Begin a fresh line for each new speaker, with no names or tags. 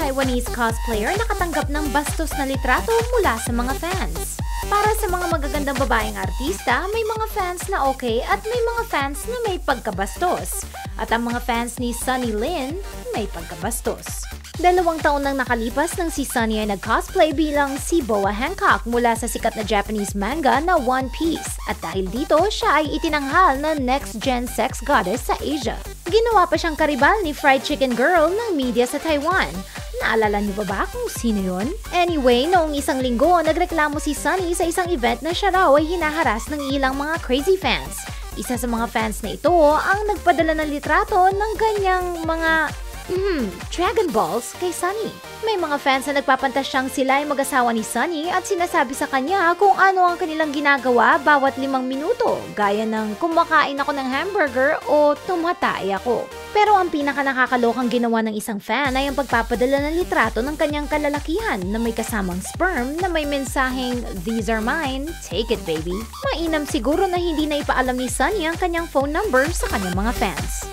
Taiwanese cosplayer nakatanggap ng bastos na litrato mula sa mga fans. Para sa mga magagandang babaeng artista, may mga fans na okay at may mga fans na may pagkabastos. At ang mga fans ni Sunny Lin may pagkabastos. 2 taon nang nakalipas nang si Sunny ay nag-cosplay bilang si Boa Hancock mula sa sikat na Japanese manga na One Piece. At dahil dito, siya ay itinanghal na next-gen sex goddess sa Asia. Ginawa pa siyang karibal ni Fried Chicken Girl ng media sa Taiwan. Naalala niyo ba kung sino yun? Anyway, noong isang linggo, nagreklamo si Sunny sa isang event na siya raw ay hinaharas ng ilang mga crazy fans. Isa sa mga fans na ito ang nagpadala ng litrato ng ganyang mga Dragon Balls kay Sunny. May mga fans na nagpapantasyang sila ay mag-asawa ni Sunny at sinasabi sa kanya kung ano ang kanilang ginagawa bawat 5 minuto, gaya ng kumakain ako ng hamburger o tumatay ako. Pero ang pinaka-nakakalokang ginawa ng isang fan ay ang pagpapadala ng litrato ng kanyang kalalakihan na may kasamang sperm na may mensaheng, "These are mine, take it baby." Mainam siguro na hindi na ipaalam ni Sunny ang kanyang phone number sa kanyang mga fans.